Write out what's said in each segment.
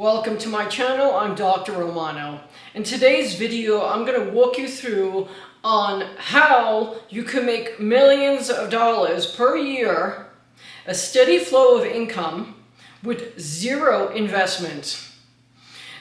Welcome to my channel. I'm Dr. Romano. In today's video, I'm going to walk you through on how you can make millions of dollars per year, a steady flow of income with zero investment.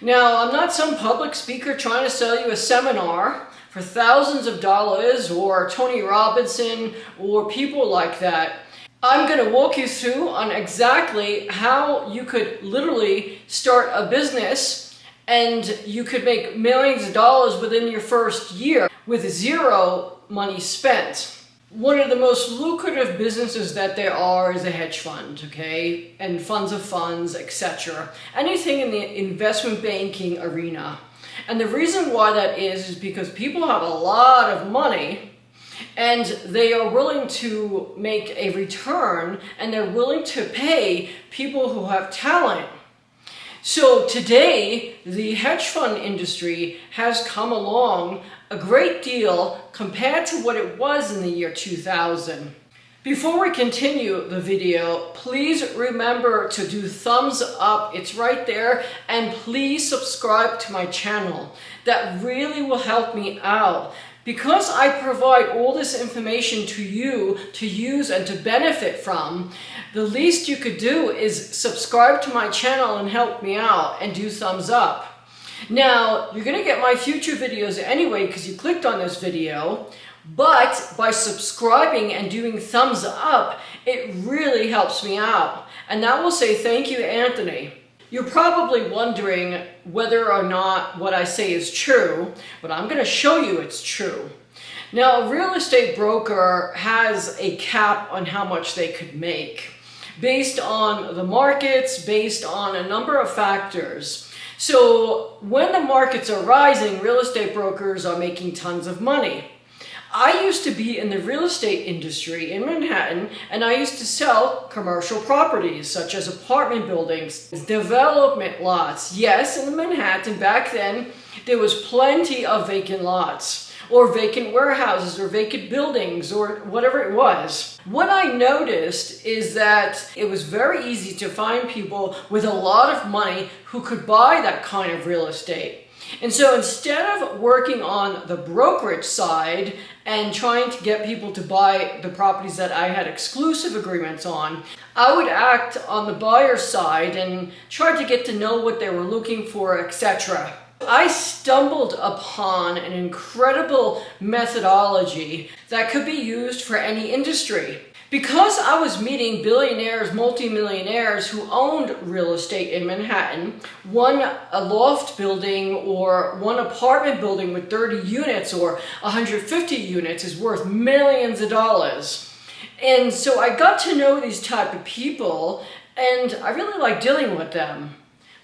Now, I'm not some public speaker trying to sell you a seminar for thousands of dollars or Tony Robinson or people like that. I'm going to walk you through on exactly how you could literally start a business and you could make millions of dollars within your first year with zero money spent. One of the most lucrative businesses that there are is a hedge fund, okay? And funds of funds, etc. Anything in the investment banking arena. And the reason why that is because people have a lot of money and they are willing to make a return and they're willing to pay people who have talent. So today, the hedge fund industry has come along a great deal compared to what it was in the year 2000. Before we continue the video, please remember to do thumbs up. It's right there. And please subscribe to my channel. That really will help me out. Because I provide all this information to you to use and to benefit from, the least you could do is subscribe to my channel and help me out and do thumbs up. Now, you're going to get my future videos anyway because you clicked on this video, but by subscribing and doing thumbs up, it really helps me out. And that will say thank you, Anthony. You're probably wondering whether or not what I say is true, but I'm going to show you it's true. Now, a real estate broker has a cap on how much they could make based on the markets, based on a number of factors. So when the markets are rising, real estate brokers are making tons of money. I used to be in the real estate industry in Manhattan, and I used to sell commercial properties such as apartment buildings, development lots. Yes, in Manhattan back then, there was plenty of vacant lots or vacant warehouses or vacant buildings or whatever it was. What I noticed is that it was very easy to find people with a lot of money who could buy that kind of real estate. And so instead of working on the brokerage side and trying to get people to buy the properties that I had exclusive agreements on, I would act on the buyer side and try to get to know what they were looking for, etc. I stumbled upon an incredible methodology that could be used for any industry. Because I was meeting billionaires, multimillionaires who owned real estate in Manhattan, one a loft building or one apartment building with 30 units or 150 units is worth millions of dollars. And so I got to know these type of people and I really liked dealing with them.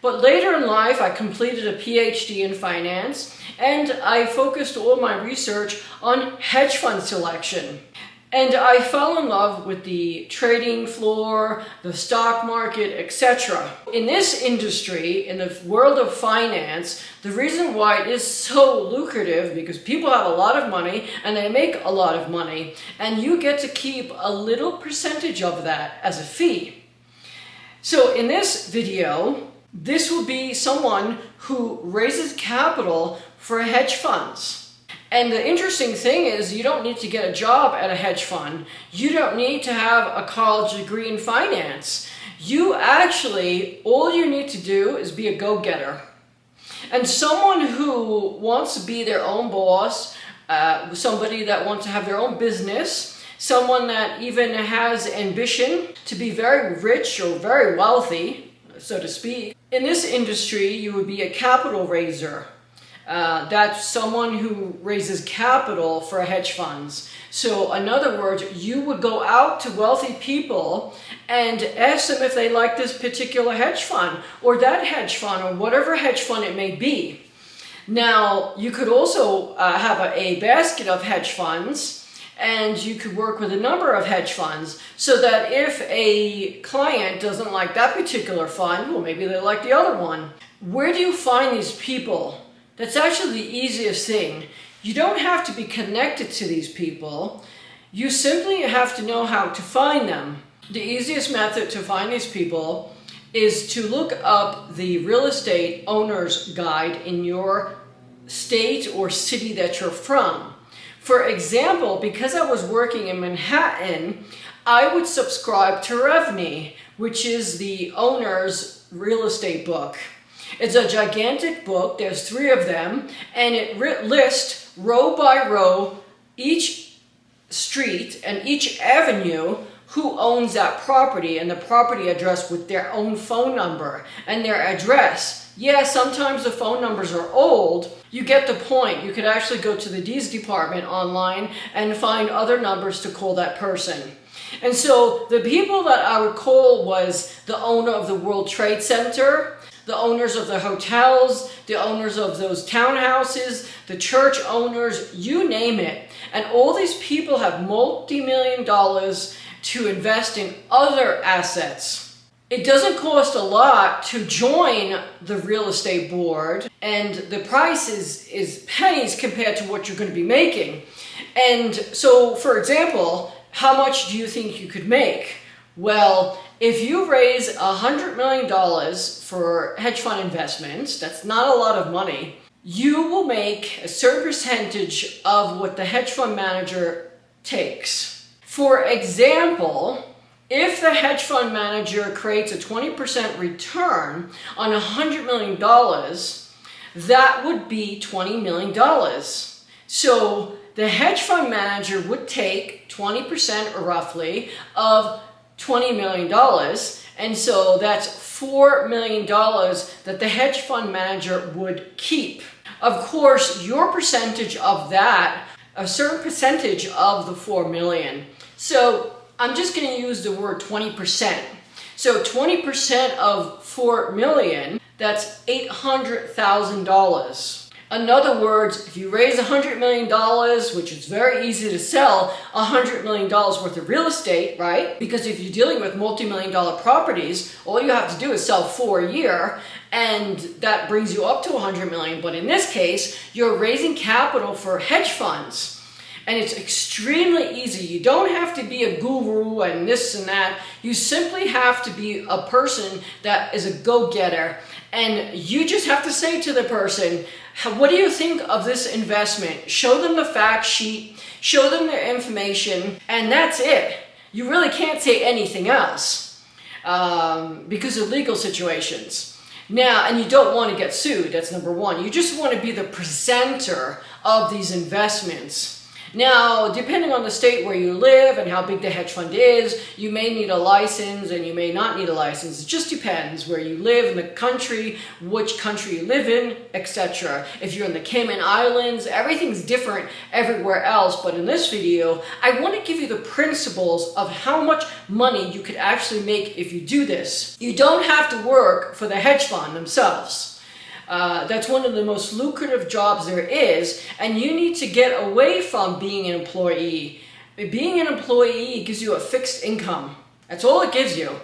But later in life, I completed a PhD in finance and I focused all my research on hedge fund selection. And I fell in love with the trading floor, the stock market, etc. In this industry, in the world of finance, the reason why it is so lucrative because people have a lot of money and they make a lot of money and you get to keep a little percentage of that as a fee. So in this video, this will be someone who raises capital for hedge funds. And the interesting thing is you don't need to get a job at a hedge fund. You don't need to have a college degree in finance. You actually, all you need to do is be a go-getter. And someone who wants to be their own boss, somebody that wants to have their own business, someone that even has ambition to be very rich or very wealthy, so to speak. In this industry, you would be a capital raiser. That's someone who raises capital for hedge funds. So in other words, you would go out to wealthy people and ask them if they like this particular hedge fund or that hedge fund or whatever hedge fund it may be. Now, you could also have a basket of hedge funds and you could work with a number of hedge funds so that if a client doesn't like that particular fund, well, maybe they like the other one. Where do you find these people? That's actually the easiest thing. You don't have to be connected to these people. You simply have to know how to find them. The easiest method to find these people is to look up the real estate owner's guide in your state or city that you're from. For example, because I was working in Manhattan, I would subscribe to REVNY, which is the owner's real estate book. It's a gigantic book, there's 3 of them, and it lists row by row each street and each avenue, who owns that property and the property address with their own phone number and their address. Yeah, sometimes the phone numbers are old. You get the point. You could actually go to the deeds department online and find other numbers to call that person. And so the people that I would call was the owner of the World Trade Center, the owners of the hotels, the owners of those townhouses, the church owners, you name it. And all these people have multi-million dollars to invest in other assets. It doesn't cost a lot to join the real estate board, and the price is pennies compared to what you're going to be making. And so, for example, how much do you think you could make? Well, if you raise $100 million for hedge fund investments, that's not a lot of money, you will make a certain percentage of what the hedge fund manager takes. For example, if the hedge fund manager creates a 20% return on $100 million, that would be $20 million. So the hedge fund manager would take 20% roughly of $20 million. And so that's $4 million that the hedge fund manager would keep. Of course, your percentage of that, a certain percentage of the $4 million. So I'm just going to use the word 20%. So 20% of $4 million, that's $800,000. In other words, if you raise $100 million, which is very easy to sell $100 million worth of real estate, right? Because if you're dealing with multi-million dollar properties, all you have to do is sell 4 a year, and that brings you up to $100 million. But in this case, you're raising capital for hedge funds. And it's extremely easy. You don't have to be a guru and this and that. You simply have to be a person that is a go-getter. And you just have to say to the person, what do you think of this investment? Show them the fact sheet, show them their information, and that's it. You really can't say anything else because of legal situations. Now, and you don't want to get sued, that's number one. You just want to be the presenter of these investments. Now, depending on the state where you live and how big the hedge fund is, you may need a license and you may not need a license. It just depends where you live in the country, which country you live in, etc. If you're in the Cayman Islands, everything's different everywhere else. But in this video, I want to give you the principles of how much money you could actually make if you do this. You don't have to work for the hedge fund themselves. That's one of the most lucrative jobs there is, and you need to get away from being an employee. Being an employee gives you a fixed income. That's all it gives you.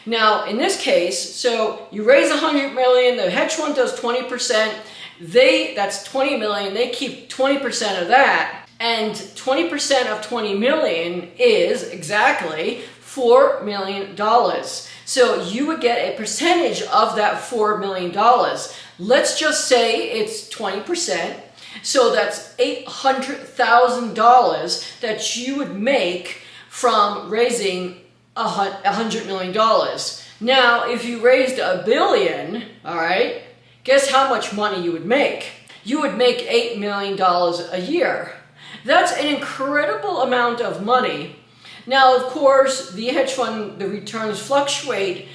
Now, in this case, so you raise $100 million, the hedge fund does 20%, that's $20 million, they keep 20% of that, and 20% of $20 million is exactly $4 million. So you would get a percentage of that $4 million. Let's just say it's 20%. So that's $800,000 that you would make from raising $100 million. Now, if you raised $1 billion, all right, guess how much money you would make? You would make $8 million a year. That's an incredible amount of money. Now, of course, the hedge fund, the returns fluctuate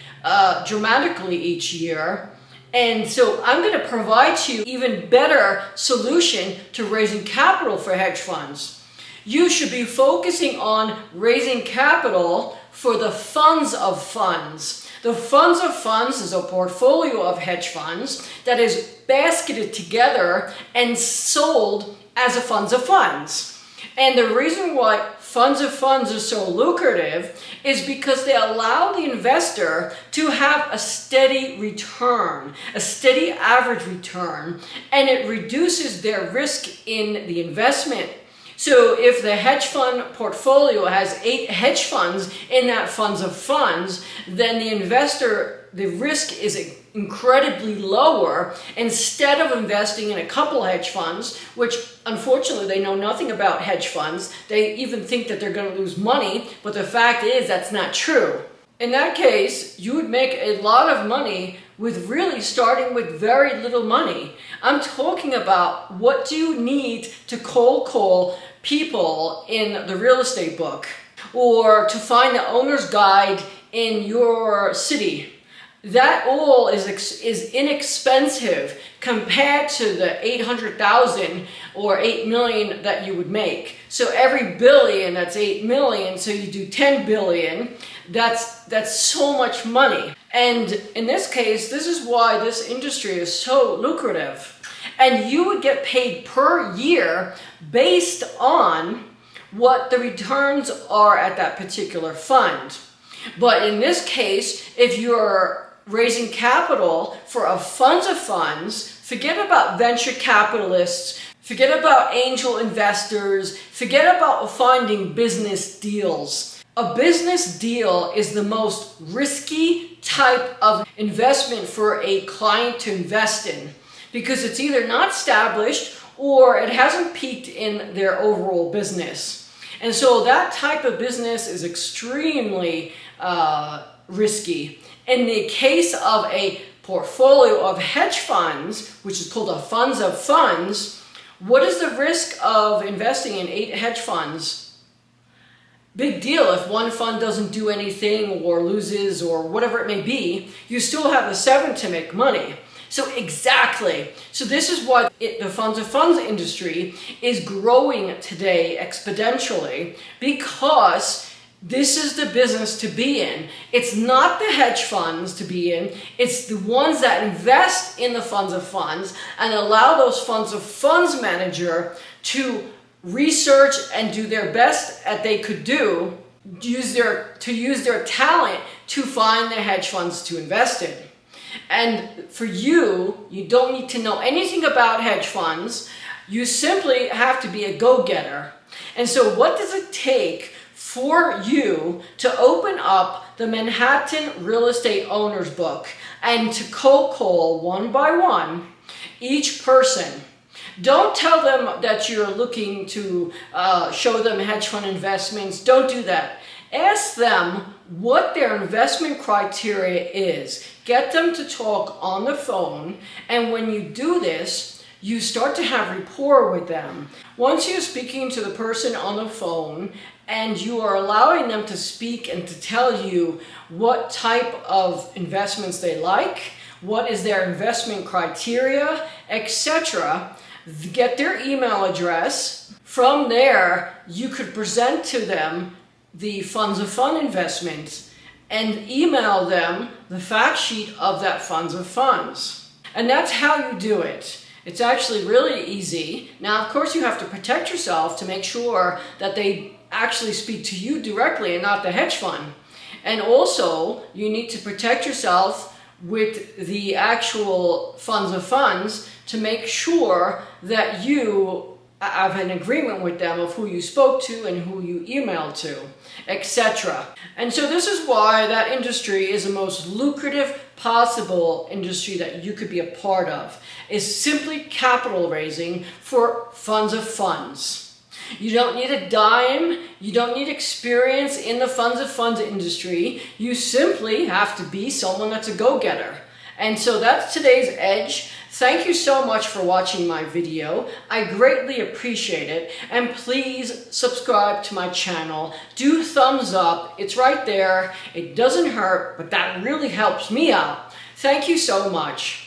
dramatically each year. And so I'm going to provide you an even better solution to raising capital for hedge funds. You should be focusing on raising capital for the funds of funds. The funds of funds is a portfolio of hedge funds that is basketed together and sold as a funds of funds. And the reason why funds of funds are so lucrative is because they allow the investor to have a steady return, a steady average return, and it reduces their risk in the investment. So if the hedge fund portfolio has 8 hedge funds in that funds of funds, then the investor, the risk is incredibly lower. Instead of investing in a couple hedge funds, which unfortunately they know nothing about hedge funds, they even think that they're going to lose money, but the fact is that's not true. In that case, you would make a lot of money with really starting with very little money. I'm talking about what do you need to cold call people in the real estate book, or to find the owner's guide in your city. That all is inexpensive compared to the 800,000 or 8 million that you would make. So every billion, that's 8 million. So you do 10 billion. That's so much money. And in this case, this is why this industry is so lucrative. And you would get paid per year based on what the returns are at that particular fund. But in this case, if you're raising capital for a funds of funds, forget about venture capitalists, forget about angel investors, forget about finding business deals. A business deal is the most risky type of investment for a client to invest in, because it's either not established or it hasn't peaked in their overall business. And so that type of business is extremely risky. In the case of a portfolio of hedge funds, which is called a funds of funds, what is the risk of investing in 8 hedge funds? Big deal. If one fund doesn't do anything or loses or whatever it may be, you still have the 7 to make money. So exactly. So this is why the funds of funds industry is growing today exponentially, because this is the business to be in. It's not the hedge funds to be in. It's the ones that invest in the funds of funds and allow those funds of funds manager to research and do their best that they could do, use their talent to find the hedge funds to invest in. And for you don't need to know anything about hedge funds. You simply have to be a go-getter. And so what does it take for you to open up the Manhattan Real Estate Owners Book and to cold call one by one each person? Don't tell them that you're looking to show them hedge fund investments. Don't do that. Ask them what their investment criteria is. Get them to talk on the phone, and when you do this, you start to have rapport with them. Once you're speaking to the person on the phone and you are allowing them to speak and to tell you what type of investments they like, what is their investment criteria, etc., get their email address. From there, you could present to them the funds of fund investments and email them the fact sheet of that funds of funds. And that's how you do it. It's actually really easy. Now, of course, you have to protect yourself to make sure that they actually speak to you directly and not the hedge fund. And also, you need to protect yourself with the actual funds of funds to make sure that you have an agreement with them of who you spoke to and who you emailed to, etc. And so this is why that industry is the most lucrative possible industry that you could be a part of, is simply capital raising for funds of funds. You don't need a dime, you don't need experience in the funds of funds industry, you simply have to be someone that's a go-getter. And so that's today's Edge. Thank you so much for watching my video. I greatly appreciate it. And please subscribe to my channel. Do thumbs up. It's right there. It doesn't hurt, but that really helps me out. Thank you so much.